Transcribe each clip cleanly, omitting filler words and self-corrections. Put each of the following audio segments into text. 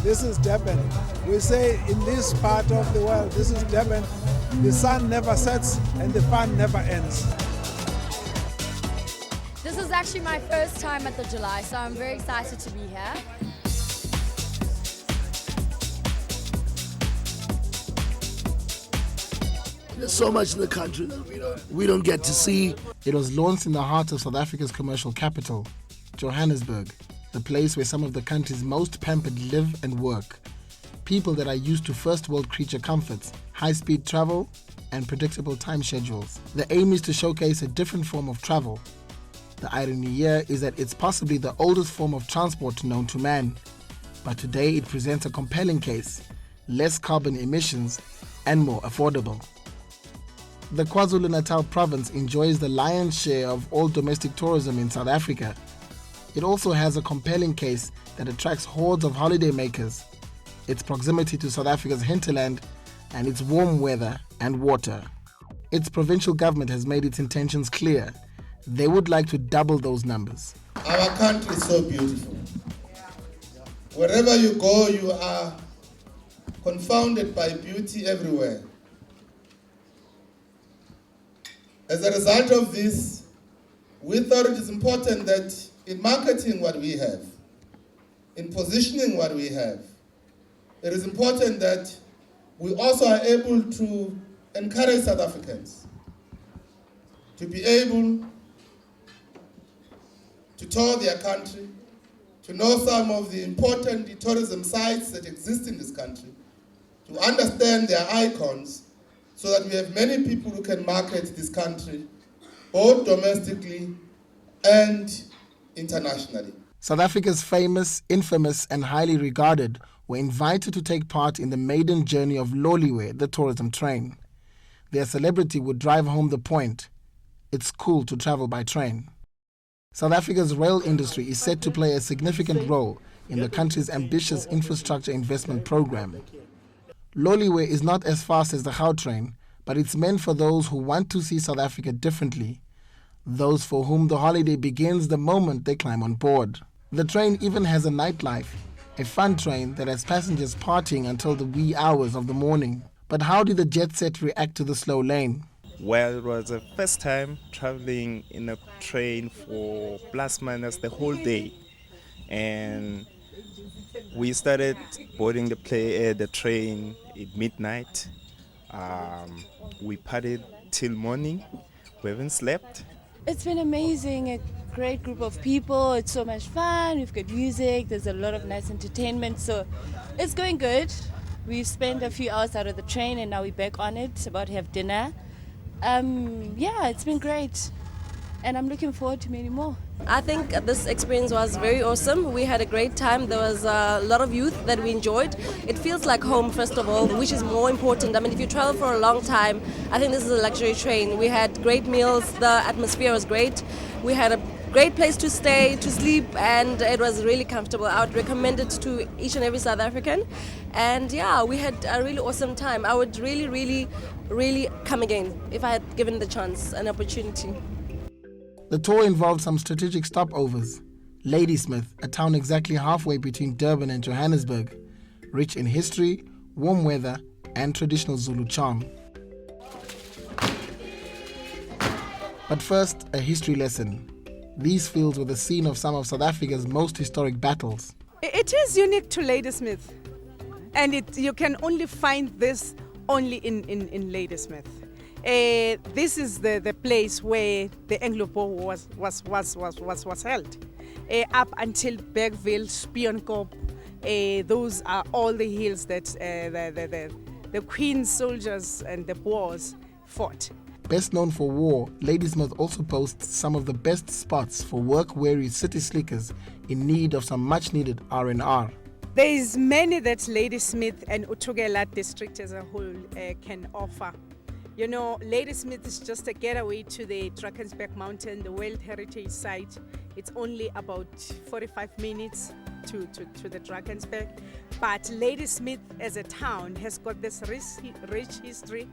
this is Durban. We say in this part of the world, this is Durban. The sun never sets and the fun never ends. This is actually my first time at the July, so I'm very excited to be here. There's so much in the country that we don't get to see. It was launched in the heart of South Africa's commercial capital, Johannesburg, the place where some of the country's most pampered live and work. People that are used to first world creature comforts, high-speed travel, and predictable time schedules. The aim is to showcase a different form of travel. The irony here is that it's possibly the oldest form of transport known to man. But today it presents a compelling case, less carbon emissions and more affordable. The Kwa Zulu Natal province enjoys the lion's share of all domestic tourism in South Africa. It also has a compelling case that attracts hordes of holidaymakers, its proximity to South Africa's hinterland, and its warm weather and water. Its provincial government has made its intentions clear. They would like to double those numbers. Our country is so beautiful. Wherever you go, you are confounded by beauty everywhere. As a result of this, we thought it is important that in marketing what we have, in positioning what we have, it is important that we also are able to encourage South Africans to be able to tour their country, to know some of the important tourism sites that exist in this country, to understand their icons, so that we have many people who can market this country, both domestically and internationally. South Africa's famous, infamous and highly regarded were invited to take part in the maiden journey of Loliwe, the tourism train. Their celebrity would drive home the point: it's cool to travel by train. South Africa's rail industry is set to play a significant role in the country's ambitious infrastructure investment program. Loliwe is not as fast as the Gautrain, but it's meant for those who want to see South Africa differently, those for whom the holiday begins the moment they climb on board. The train even has a nightlife, a fun train that has passengers partying until the wee hours of the morning. But how did the jet set react to the slow lane? Well, it was the first time traveling in a train for plus minus the whole day, and we started boarding the train at midnight. We partied till morning. We haven't slept. It's been amazing, a great group of people. It's so much fun. We've got music. There's a lot of nice entertainment. So it's going good. We've spent a few hours out of the train and now we're back on it, about to have dinner. It's been great. And I'm looking forward to many more. I think this experience was very awesome. We had a great time. There was a lot of youth that we enjoyed. It feels like home, first of all, which is more important. I mean, if you travel for a long time, I think this is a luxury train. We had great meals. The atmosphere was great. We had a great place to stay, to sleep, and it was really comfortable. I would recommend it to each and every South African. And yeah, we had a really awesome time. I would really, really, really come again if I had given the chance, an opportunity. The tour involved some strategic stopovers. Ladysmith, a town exactly halfway between Durban and Johannesburg, rich in history, warm weather, and traditional Zulu charm. But first, a history lesson. These fields were the scene of some of South Africa's most historic battles. It is unique to Ladysmith, and you can only find this only in Ladysmith. This is the place where the Anglo-Boer was held. Up until Bergville, Spionkop, those are all the hills that the Queen's soldiers and the Boers fought. Best known for war, Ladysmith also boasts some of the best spots for work-weary city slickers in need of some much-needed R&R. There is many that Ladysmith and Utugela district as a whole can offer. You know, Ladysmith is just a getaway to the Drakensberg Mountain, the World Heritage Site. It's only about 45 minutes to the Drakensberg. But Ladysmith as a town has got this rich history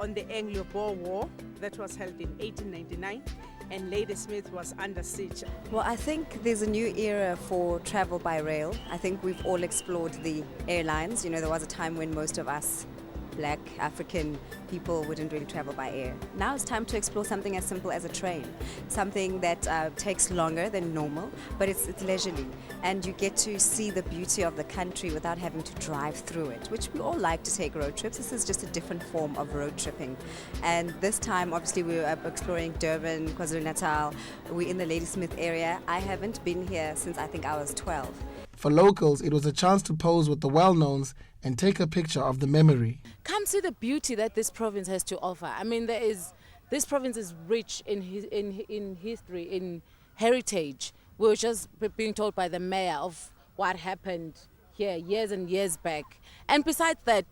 on the Anglo-Boer War that was held in 1899, and Ladysmith was under siege. Well, I think there's a new era for travel by rail. I think we've all explored the airlines. You know, there was a time when most of us Black African people wouldn't really travel by air. Now it's time to explore something as simple as a train, something that takes longer than normal, but it's leisurely, and you get to see the beauty of the country without having to drive through it, which we all like to take road trips. This is just a different form of road tripping, and this time obviously we were exploring Durban, Kwa Zulu Natal. We're in the Ladysmith area. I haven't been here since I think I was 12. For locals, it was a chance to pose with the well-knowns and take a picture of the memory. Come see the beauty that this province has to offer. I mean, this province is rich in history, in heritage. We were just being told by the mayor of what happened here years and years back. And besides that,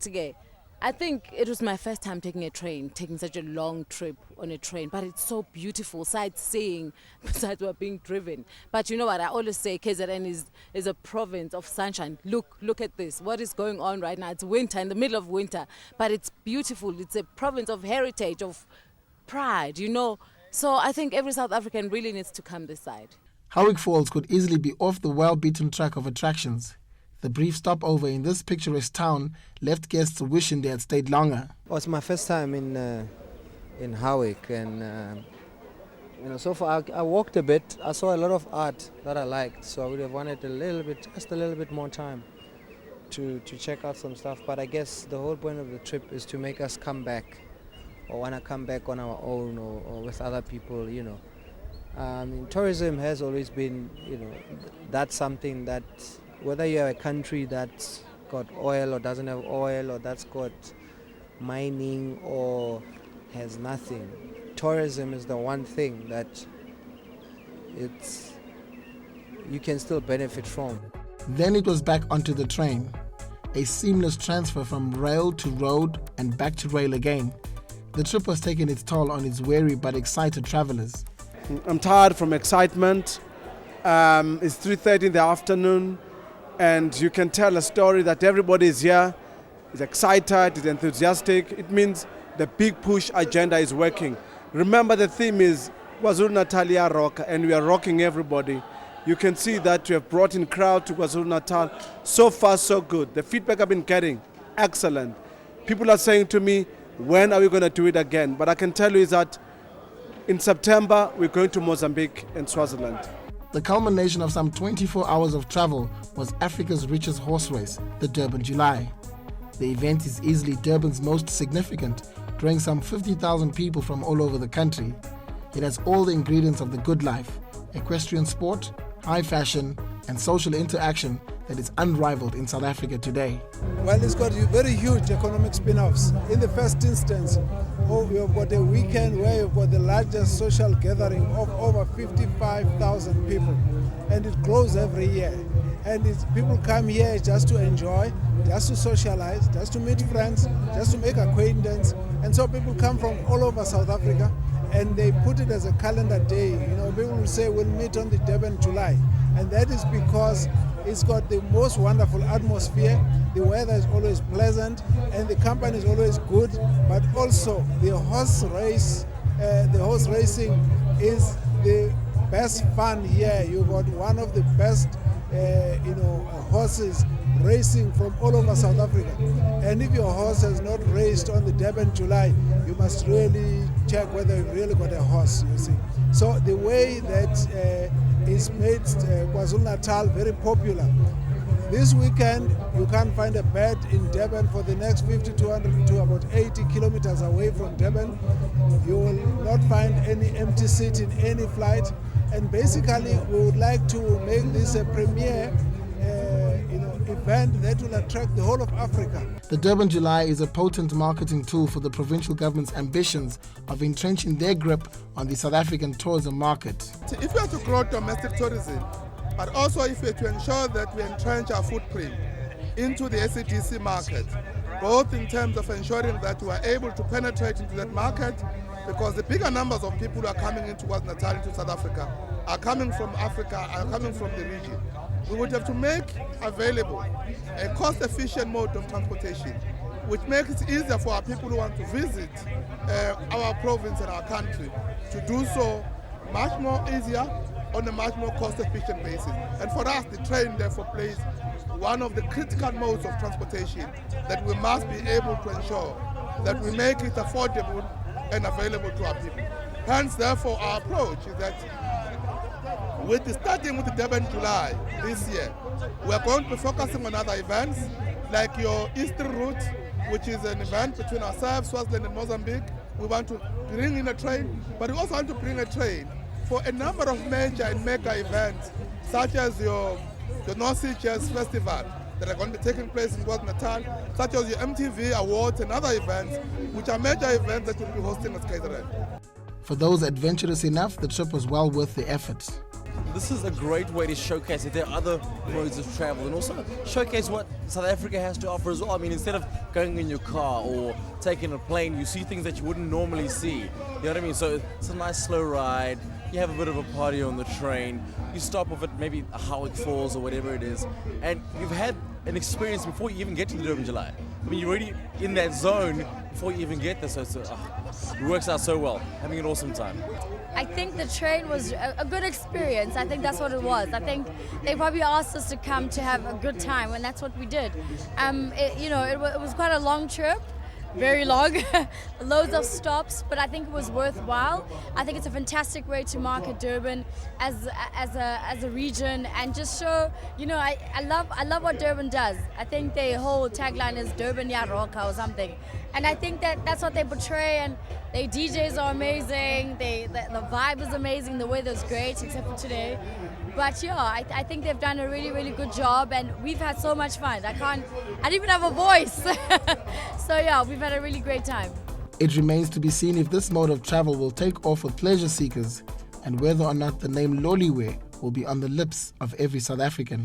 I think it was my first time taking such a long trip on a train, but it's so beautiful, sightseeing, besides we're being driven. But you know what, I always say KZN is a province of sunshine. Look at this, what is going on right now? It's winter, in the middle of winter, but it's beautiful. It's a province of heritage, of pride, you know. So I think every South African really needs to come this side. Howick Falls could easily be off the well-beaten track of attractions. The brief stopover in this picturesque town left guests wishing they had stayed longer. Well, it's my first time in Howick, and so far I walked a bit. I saw a lot of art that I liked, so I would have wanted just a little bit more time to check out some stuff. But I guess the whole point of the trip is to make us come back, or want to come back on our own or with other people. Tourism has always been, that's something that, whether you're a country that's got oil or doesn't have oil, or that's got mining or has nothing, tourism is the one thing that you can still benefit from. Then it was back onto the train, a seamless transfer from rail to road and back to rail again. The trip was taking its toll on its weary but excited travelers. I'm tired from excitement. It's 3:30 in the afternoon. And you can tell a story that everybody is here, is excited, is enthusiastic. It means the big push agenda is working. Remember, the theme is Kwa Zulu Natal rock, and we are rocking everybody. You can see that we have brought in crowd to Kwa Zulu Natal. So far, so good. The feedback I've been getting, excellent. People are saying to me, when are we going to do it again? But I can tell you is that in September, we're going to Mozambique and Swaziland. The culmination of some 24 hours of travel was Africa's richest horse race, the Durban July. The event is easily Durban's most significant, drawing some 50,000 people from all over the country. It has all the ingredients of the good life: equestrian sport, high fashion, and social interaction that is unrivaled in South Africa today. Well, it's got very huge economic spin-offs. In the first instance, we have got a weekend where you've got the largest social gathering of over 55,000 people, and it grows every year. And people come here just to enjoy, just to socialize, just to meet friends, just to make acquaintance. And so people come from all over South Africa, and they put it as a calendar day. People will say we'll meet on the Durban July, and that is because it's got the most wonderful atmosphere. The weather is always pleasant, and the company is always good. But also the horse racing is the best fun here. You got one of the best, horses racing from all over South Africa. And if your horse has not raced on the Durban July, you must really check whether you've really got a horse, you see. So the way that is made Kwa Zulu Natal very popular. This weekend, you can't find a bed in Durban for the next 50 to about 80 kilometers away from Durban. You will not find any empty seat in any flight. And basically, we would like to make this a premier event that will attract the whole of Africa. The Durban July is a potent marketing tool for the provincial government's ambitions of entrenching their grip on the South African tourism market. If we are to grow domestic tourism, but also if we are to ensure that we entrench our footprint into the SADC market, both in terms of ensuring that we are able to penetrate into that market, because the bigger numbers of people who are coming into KwaZulu Natal, into South Africa, are coming from Africa, are coming from the region. we would have to make available a cost-efficient mode of transportation, which makes it easier for our people who want to visit our province and our country to do so much more easier on a much more cost-efficient basis. And for us, the train therefore plays one of the critical modes of transportation that we must be able to ensure that we make it affordable and available to our people. Hence, therefore, our approach is that starting with the Durban July this year, we are going to be focusing on other events like your Eastern route, which is an event between ourselves, Swaziland and Mozambique. We want to bring in a train, but we also want to bring a train for a number of major and mega events, such as the North Sea Jazz Festival that are going to be taking place in Kwa Zulu Natal, such as your MTV Awards and other events, which are major events that we'll be hosting as KZN. For those adventurous enough, the trip was well worth the effort. This is a great way to showcase that there are other modes of travel and also showcase what South Africa has to offer as well. I mean, instead of going in your car or taking a plane, you see things that you wouldn't normally see. You know what I mean? So it's a nice slow ride. You have a bit of a party on the train. You stop off at maybe Howick Falls or whatever it is, and you've had an experience before you even get to the Durban July. I mean, you're already in that zone before you even get there, so it works out so well. Having an awesome time. I think the train was a good experience. I think that's what it was. I think they probably asked us to come to have a good time, and that's what we did. It was quite a long trip. Very long, loads of stops, but I think it was worthwhile. I think it's a fantastic way to market Durban as a region and just show, I love what Durban does. I think their whole tagline is Durban Ya Roka or something, and I think that's what they portray. And their DJs are amazing. The vibe is amazing. The weather's great, except for today. But yeah, I think they've done a really, really good job, and we've had so much fun. I don't even have a voice. So yeah, we've had a really great time. It remains to be seen if this mode of travel will take off with pleasure seekers and whether or not the name Loliwe will be on the lips of every South African.